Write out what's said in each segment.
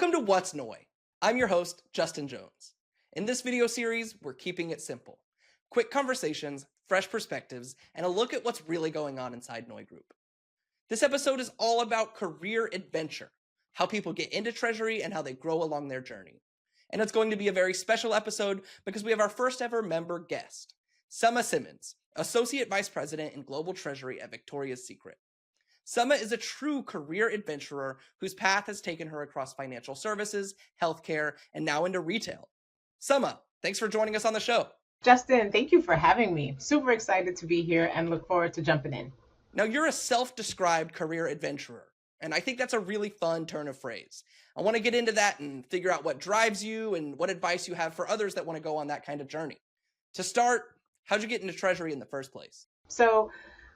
Welcome to What's Noi. I'm your host, Justin Jones. In this video series, we're keeping it simple. Quick conversations, fresh perspectives, and a look at what's really going on inside NeuGroup. This episode is all about career adventure, how people get into Treasury and how they grow along their journey. And it's going to be a very special episode because we have our first ever member guest, Summa Simmons, Associate Vice President in Global Treasury at Victoria's Secret. Summa is a true career adventurer whose path has taken her across financial services, healthcare, and now into retail. Summa, thanks for joining us on the show. Justin, thank you for having me. Super excited to be here and look forward to jumping in. Now, you're a self-described career adventurer, and I think that's a really fun turn of phrase. I want to get into that and figure out what drives you and what advice you have for others that want to go on that kind of journey. To start, how'd you get into Treasury in the first place? So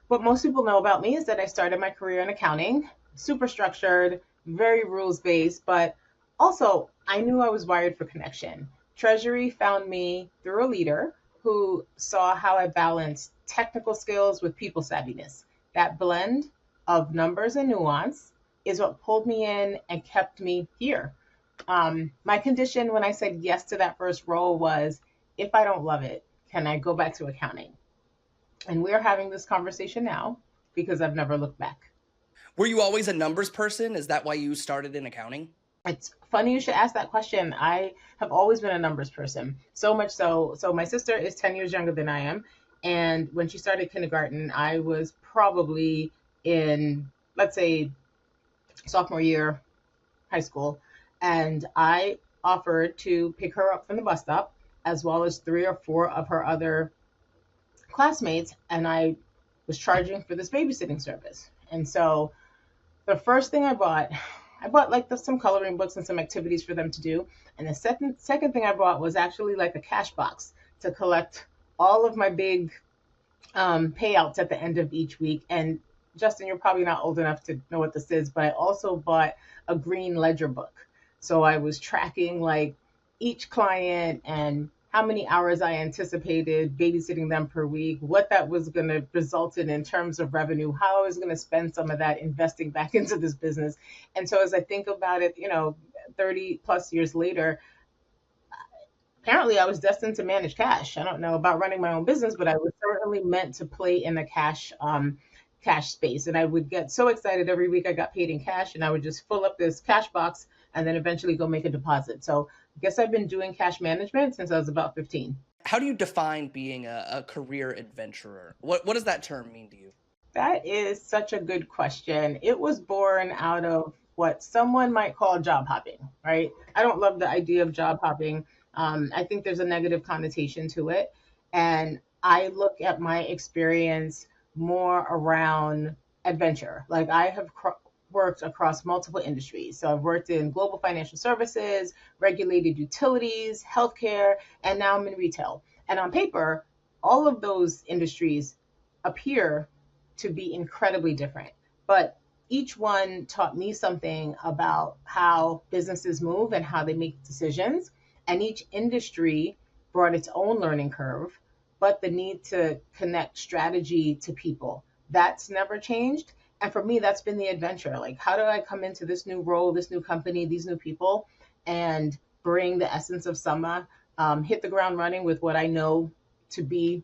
what most people know about me is that I started my career in accounting, super structured, very rules-based, but also I knew I was wired for connection. Treasury found me through a leader who saw how I balanced technical skills with people savviness. That blend of numbers and nuance is what pulled me in and kept me here. My condition when I said yes to that first role was, if I don't love it, can I go back to accounting? And we're having this conversation now because I've never looked back. Were you always a numbers person? Is that why you started in accounting? It's funny you should ask that question. I have always been a numbers person, so much so my sister is 10 years younger than I am. And when she started kindergarten, I was probably in, let's say, sophomore year, high school. And I offered to pick her up from the bus stop, as well as 3 or 4 of her other classmates, and I was charging for this babysitting service. And so the first thing I bought like some coloring books and some activities for them to do. And the second thing I bought was actually like a cash box to collect all of my big payouts at the end of each week. And Justin, you're probably not old enough to know what this is, but I also bought a green ledger book. So I was tracking like each client and how many hours I anticipated babysitting them per week, what that was going to result in terms of revenue, how I was going to spend some of that investing back into this business. And so as I think about it, 30 plus years later, apparently I was destined to manage cash. I don't know about running my own business, but I was certainly meant to play in the cash space. And I would get so excited every week I got paid in cash, and I would just fill up this cash box and then eventually go make a deposit. So I guess I've been doing cash management since I was about 15. How do you define being a career adventurer? What does that term mean to you? That is such a good question. It was born out of what someone might call job hopping, right? I don't love the idea of job hopping. I think there's a negative connotation to it. And I look at my experience more around adventure. Like I have worked across multiple industries. So I've worked in global financial services, regulated utilities, healthcare, and now I'm in retail. And on paper, all of those industries appear to be incredibly different. But each one taught me something about how businesses move and how they make decisions. And each industry brought its own learning curve, but the need to connect strategy to people, that's never changed. And for me, that's been the adventure. Like, how do I come into this new role, this new company, these new people, and bring the essence of Summa, hit the ground running with what I know to be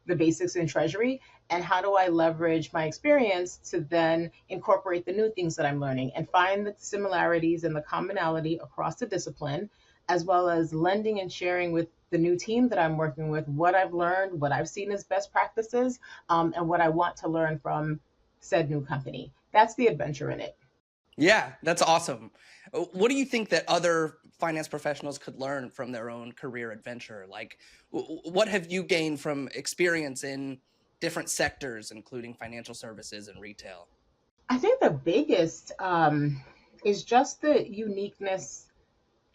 the basics in Treasury, and how do I leverage my experience to then incorporate the new things that I'm learning and find the similarities and the commonality across the discipline, as well as lending and sharing with the new team that I'm working with what I've learned, what I've seen as best practices, and what I want to learn from said new company. That's the adventure in it. Yeah, that's awesome. What do you think that other finance professionals could learn from their own career adventure? Like, what have you gained from experience in different sectors, including financial services and retail? I think the biggest is just the uniqueness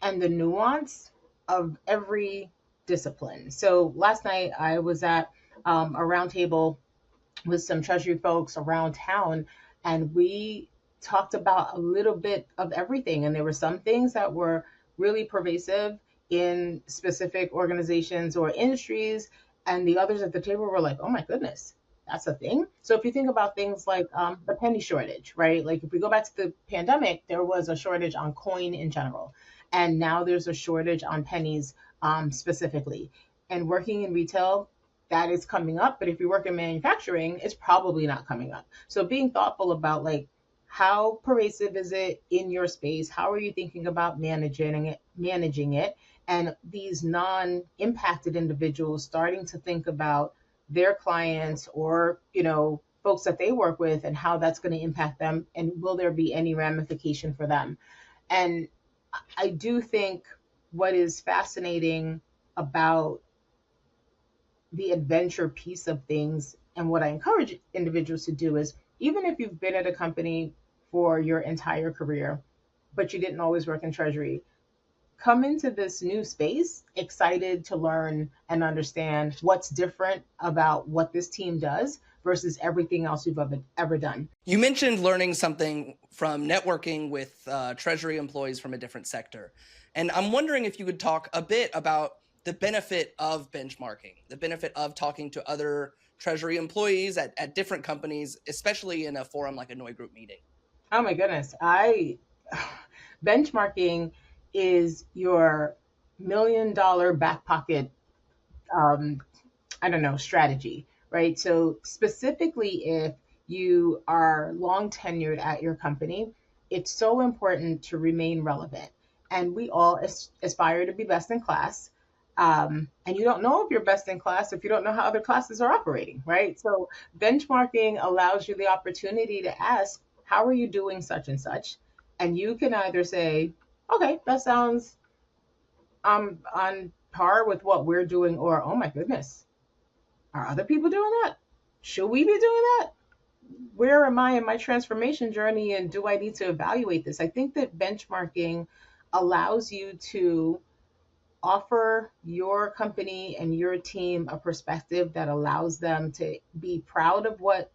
and the nuance of every discipline. So last night I was at a roundtable with some Treasury folks around town, and we talked about a little bit of everything. And there were some things that were really pervasive in specific organizations or industries, and the others at the table were like, oh my goodness, that's a thing. So if you think about things like the penny shortage, right? Like if we go back to the pandemic, there was a shortage on coin in general, and now there's a shortage on pennies specifically. And working in retail, that is coming up. But if you work in manufacturing, it's probably not coming up. So being thoughtful about like how pervasive is it in your space? How are you thinking about managing it? And these non-impacted individuals starting to think about their clients or, folks that they work with and how that's going to impact them and will there be any ramification for them? And I do think what is fascinating about the adventure piece of things and what I encourage individuals to do is even if you've been at a company for your entire career, but you didn't always work in treasury, come into this new space excited to learn and understand what's different about what this team does versus everything else you've ever done. You mentioned learning something from networking with Treasury employees from a different sector. And I'm wondering if you could talk a bit about the benefit of benchmarking, the benefit of talking to other Treasury employees at different companies, especially in a forum like a NeuGroup meeting. Oh my goodness. I benchmarking is your $1 million back pocket um, I don't know, strategy, right? So specifically if you are long tenured at your company, it's so important to remain relevant. And we all aspire to be best in class. And you don't know if you're best in class if you don't know how other classes are operating, right? So benchmarking allows you the opportunity to ask, how are you doing such and such? And you can either say, okay, that sounds on par with what we're doing, or oh my goodness, are other people doing that? Should we be doing that? Where am I in my transformation journey and do I need to evaluate this? I think that benchmarking allows you to offer your company and your team a perspective that allows them to be proud of what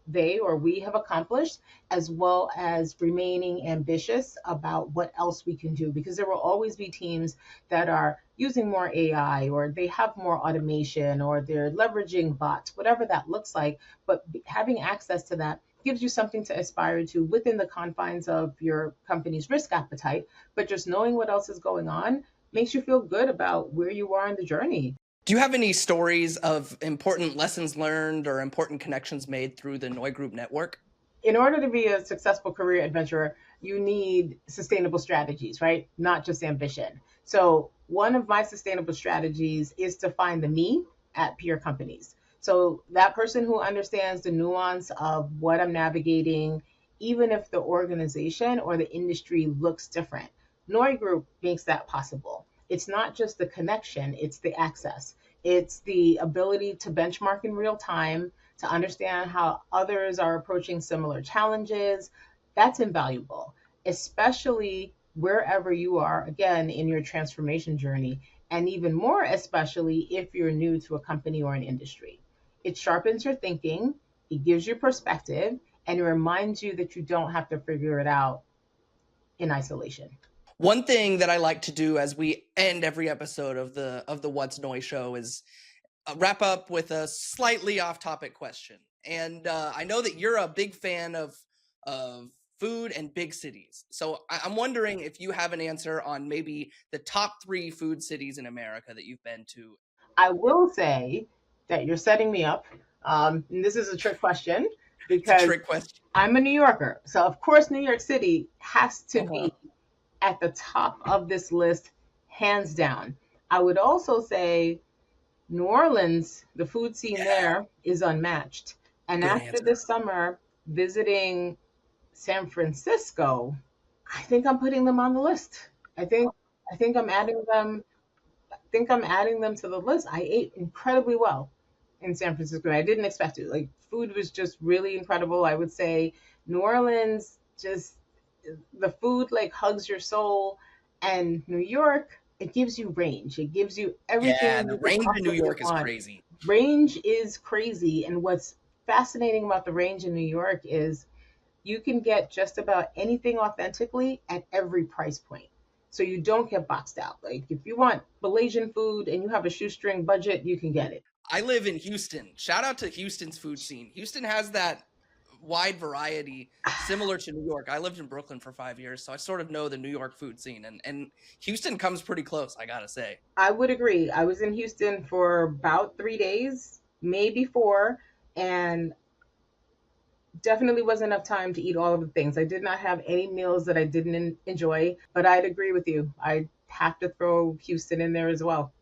they or we have accomplished, as well as remaining ambitious about what else we can do. Because there will always be teams that are using more AI or they have more automation or they're leveraging bots, whatever that looks like. But having access to that gives you something to aspire to within the confines of your company's risk appetite. But just knowing what else is going on makes you feel good about where you are in the journey. Do you have any stories of important lessons learned or important connections made through the NeuGroup network? In order to be a successful career adventurer, you need sustainable strategies, right? Not just ambition. So, one of my sustainable strategies is to find the me at peer companies. So, that person who understands the nuance of what I'm navigating, even if the organization or the industry looks different. Noi Group makes that possible. It's not just the connection, it's the access. It's the ability to benchmark in real time, to understand how others are approaching similar challenges. That's invaluable, especially wherever you are, again, in your transformation journey, and even more, especially if you're new to a company or an industry. It sharpens your thinking, it gives you perspective, and it reminds you that you don't have to figure it out in isolation. One thing that I like to do as we end every episode of the What's Noi show is wrap up with a slightly off-topic question. And I know that you're a big fan of food and big cities. So I'm wondering if you have an answer on maybe the top 3 food cities in America that you've been to. I will say that you're setting me up. And this is a trick question It's a because trick question. I'm a New Yorker. So, of course, New York City has to Uh-huh. be at the top of this list, hands down. I would also say New Orleans, the food scene Yeah, there is unmatched. And good after answer. this summer, visiting San Francisco, I think I'm putting them on the list. I think I think I'm adding them. I think I'm adding them to the list. I ate incredibly well in San Francisco. I didn't expect to. Like food was just really incredible. I would say New Orleans just the food like hugs your soul, and New York, it gives you range. It gives you Yeah, everything the you could range in New possibly York is want. crazy. Range is crazy, and what's fascinating about the range in New York is you can get just about anything authentically at every price point. so you don't get boxed out. Like if you want Malaysian food and you have a shoestring budget, you can get it. I live in Houston. Shout out to Houston's food scene. Houston has that wide variety similar to New York. I lived in Brooklyn for 5 years, so I sort of know the New York food scene, and Houston comes pretty close, I gotta say. I would agree. I was in Houston for about 3 days, maybe four, and definitely wasn't enough time to eat all of the things. I did not have any meals that I didn't enjoy, but I'd agree with you. I have to throw Houston in there as well.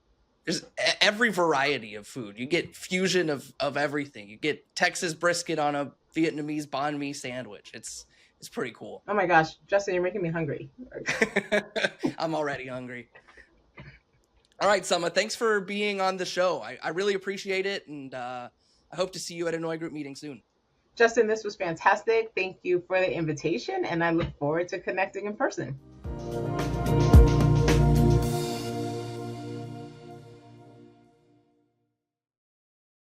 There's every variety of food. You get fusion of everything. You get Texas brisket on a Vietnamese banh mi sandwich. It's pretty cool. Oh my gosh, Justin, you're making me hungry. I'm already hungry. All right, Summa, thanks for being on the show. I really appreciate it, and I hope to see you at a NeuGroup meeting soon. Justin, this was fantastic. Thank you for the invitation, and I look forward to connecting in person.